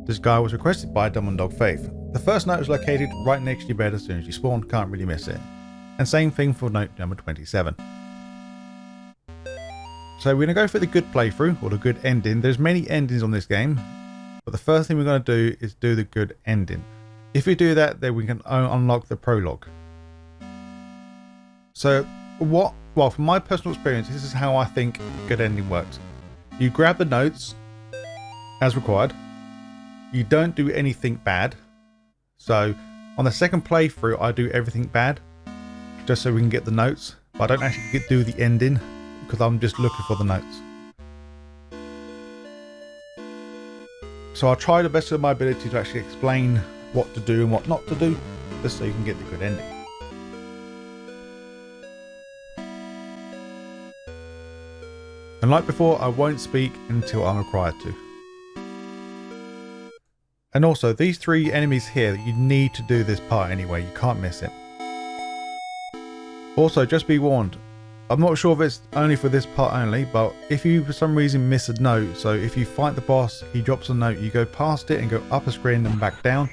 This guy was requested by Dumb and Dog Faith. The first note is located right next to your bed as soon as you spawn, can't really miss it. And same thing for note number 27. So we're going to go for the good playthrough, or the good ending. There's many endings on this game, but the first thing we're going to do is do the good ending. If we do that, then we can unlock the prologue. So well, from my personal experience, this is how I think good ending works. You grab the notes as required. You don't do anything bad. So on the second playthrough, I do everything bad just so we can get the notes, but I don't actually do the ending because I'm just looking for the notes. So I'll try the best of my ability to actually explain what to do and what not to do, just so you can get the good ending. And like before, I won't speak until I'm required to. And also, these 3 enemies here, you need to do this part anyway, you can't miss it. Also, just be warned, I'm not sure if it's only for this part only, but if you for some reason miss a note, so if you fight the boss, he drops a note, you go past it and go up a screen and back down.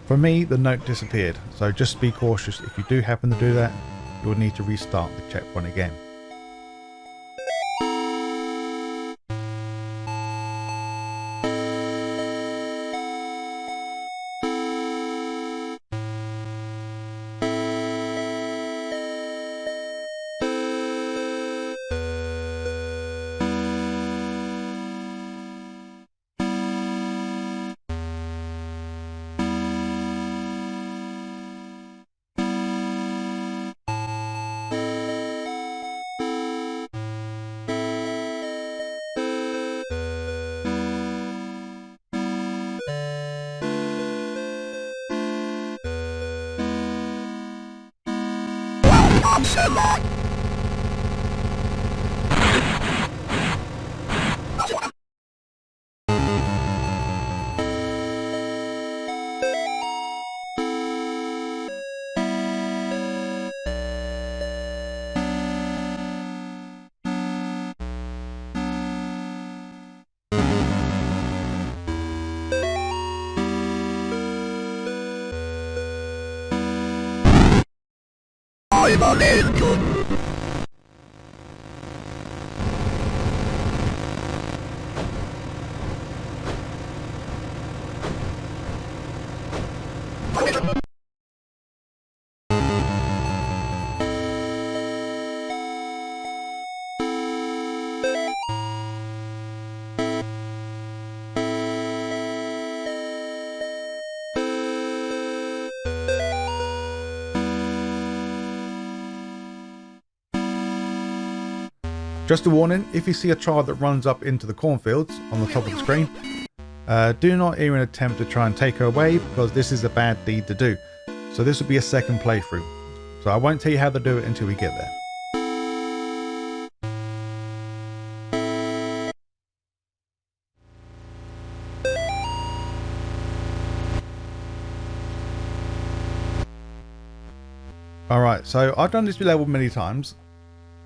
For me, the note disappeared, so just be cautious. If you do happen to do that, you'll need to restart the checkpoint again. Just a warning, if you see a child that runs up into the cornfields on the top of the screen, do not even attempt to try and take her away, because this is a bad deed to do. So this will be a second playthrough. So I won't tell you how to do it until we get there. Alright, so I've done this level many times.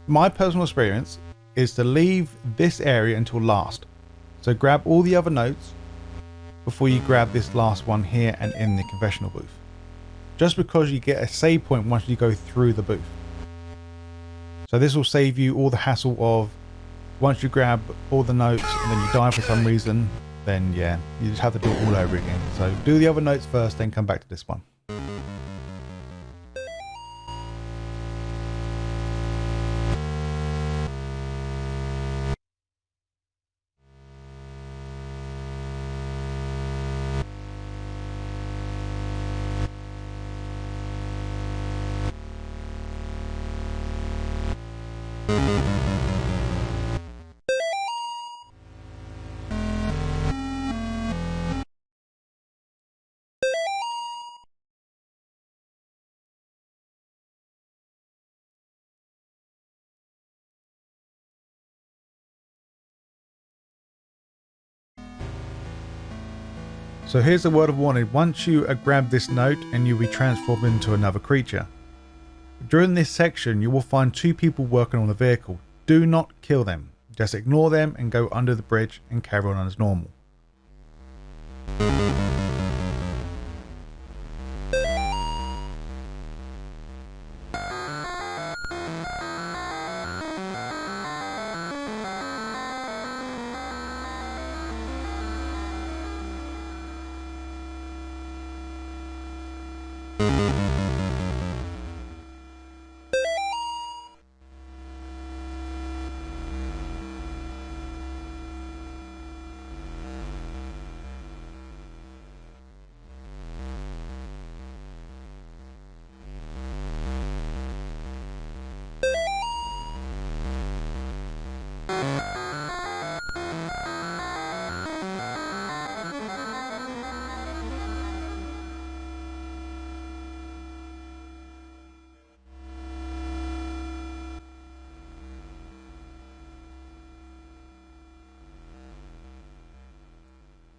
My personal experience is to leave this area until last. So grab all the other notes before you grab this last one here and in the confessional booth. Just because you get a save point once you go through the booth. So this will save you all the hassle of once you grab all the notes and then you die for some reason, then yeah, you just have to do it all over again. So do the other notes first, then come back to this one. So here's a word of warning, once you grab this note and you'll be transformed into another creature. During this section you will find 2 people working on the vehicle. Do not kill them, just ignore them and go under the bridge and carry on as normal.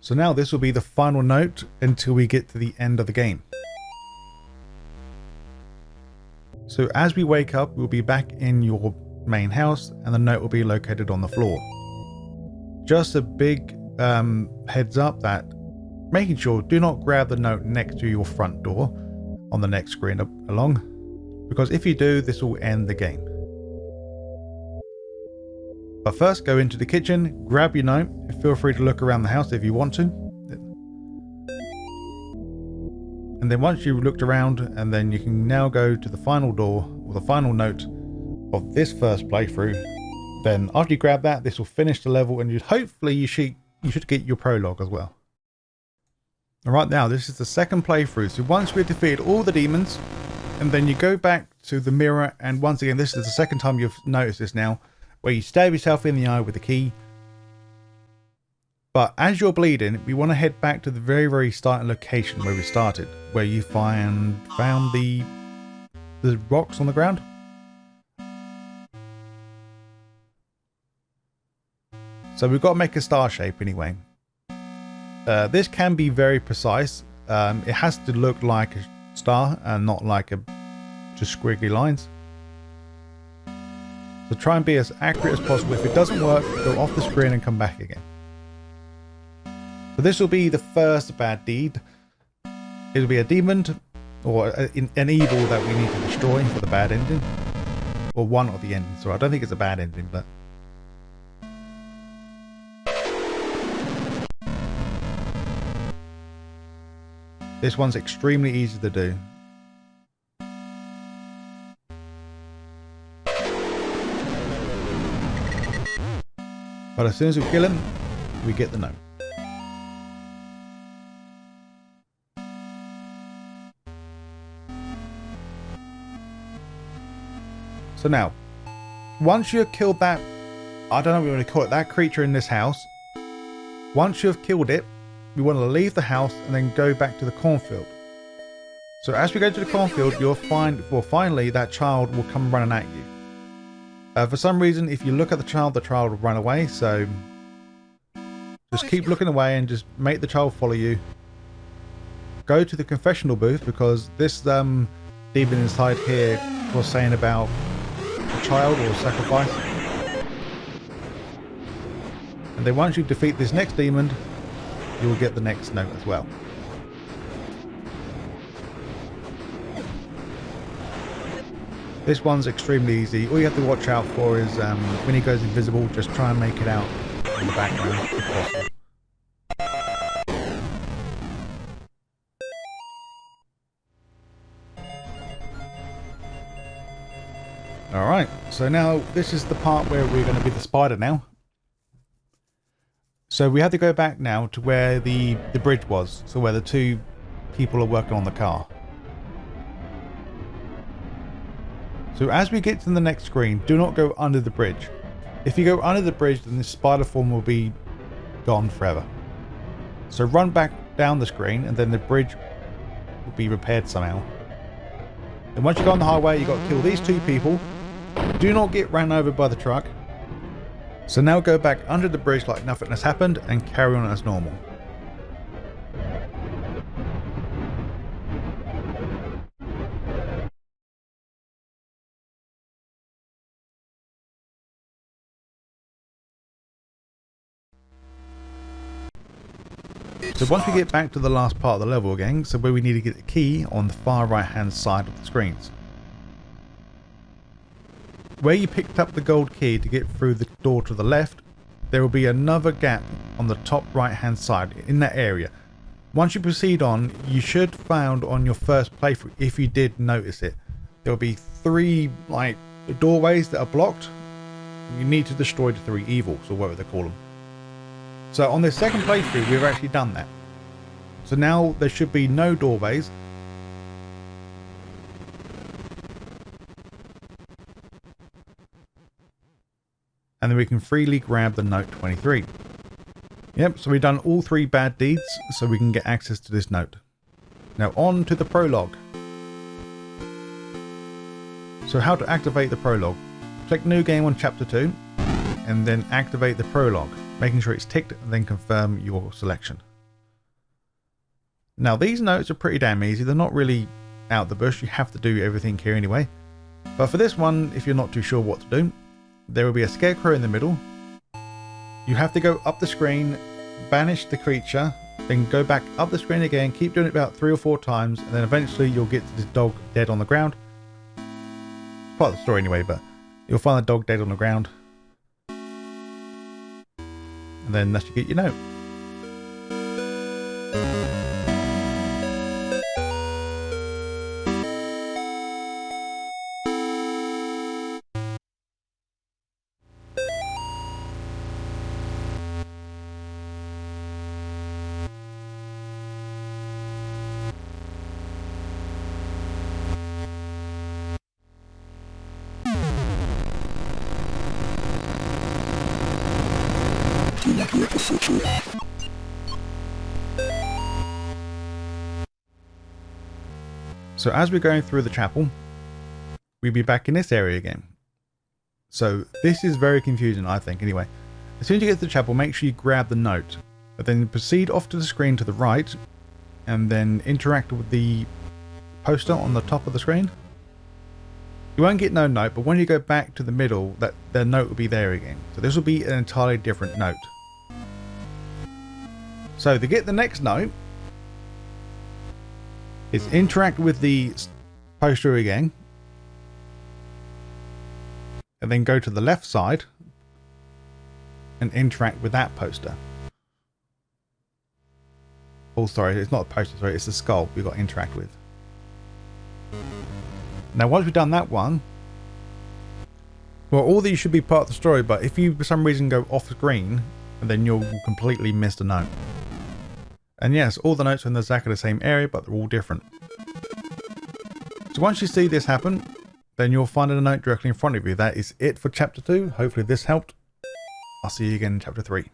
So now this will be the final note until we get to the end of the game. So as we wake up, we'll be back in your main house and the note will be located on the floor. Just a big heads up that making sure do not grab the note next to your front door on the next screen along, because if you do, this will end the game. But first, go into the kitchen, grab your note, and feel free to look around the house if you want to. And then once you've looked around, and then you can now go to the final door, or the final note of this first playthrough. Then after you grab that, this will finish the level, and hopefully you should get your prologue as well. Alright, now this is the second playthrough. So once we've defeated all the demons, and then you go back to the mirror, and once again, this is the second time you've noticed this now, where you stab yourself in the eye with the key. But as you're bleeding, we want to head back to the very, very starting location where we started, where you found the rocks on the ground. So we've got to make a star shape anyway. This can be very precise. It has to look like a star and not like just squiggly lines. So try and be as accurate as possible. If it doesn't work, go off the screen and come back again. So this will be the first bad deed. It'll be a demon or an evil that we need to destroy for the bad ending. Or one of the endings. So I don't think it's a bad ending, but... this one's extremely easy to do. But as soon as we kill him, we get the note. So now, once you've killed that, I don't know what we want to call it, that creature in this house. Once you've killed it, we want to leave the house and then go back to the cornfield. So as we go to the cornfield, you'll find, well, finally that child will come running at you. For some reason, if you look at the child will run away. So just keep looking away and just make the child follow you. Go to the confessional booth because this demon inside here was saying about a child or sacrifice. And then once you defeat this next demon, you will get the next note as well. This one's extremely easy. All you have to watch out for is when he goes invisible, just try and make it out in the background if possible. Alright, so now this is the part where we're going to be the spider now. So we have to go back now to where the bridge was, so where the two people are working on the car. So as we get to the next screen, do not go under the bridge. If you go under the bridge, then this spider form will be gone forever. So run back down the screen and then the bridge will be repaired somehow. And once you go on the highway, you've got to kill these two people. Do not get ran over by the truck. So now go back under the bridge like nothing has happened and carry on as normal. So once we get back to the last part of the level again, so where we need to get the key on the far right hand side of the screens. Where you picked up the gold key to get through the door to the left, there will be another gap on the top right hand side in that area. Once you proceed on, you should found on your first playthrough, if you did notice it, there will be 3 like doorways that are blocked. You need to destroy the 3 evils, or whatever they call them. So on this second playthrough, we've actually done that. So now there should be no doorways. And then we can freely grab the note 23. Yep, so we've done all 3 bad deeds, so we can get access to this note. Now on to the prologue. So how to activate the prologue. Click new game on chapter 2, and then activate the prologue, making sure it's ticked, and then confirm your selection. Now these notes are pretty damn easy. They're not really out the bush. You have to do everything here anyway. But for this one, if you're not too sure what to do, there will be a scarecrow in the middle. You have to go up the screen, banish the creature, then go back up the screen again, keep doing it about 3 or 4 times, and then eventually you'll get to this dog dead on the ground. It's part of the story anyway, but you'll find the dog dead on the ground. And then that should get your note. So as we're going through the chapel, we'll be back in this area again. So this is very confusing, I think, anyway. As soon as you get to the chapel, make sure you grab the note, but then proceed off to the screen to the right, and then interact with the poster on the top of the screen. You won't get no note, but when you go back to the middle, the note will be there again. So this will be an entirely different note. So to get the next note, it's interact with the poster again, and then go to the left side and interact with that poster. Oh, sorry, it's not a poster, sorry, it's a skull we've got to interact with. Now, once we've done that one, well, all these should be part of the story, but if you for some reason go off screen, then you'll completely miss the note. And yes, all the notes are in exactly the same area, but they're all different. So once you see this happen, then you'll find a note directly in front of you. That is it for chapter 2. Hopefully this helped. I'll see you again in chapter 3.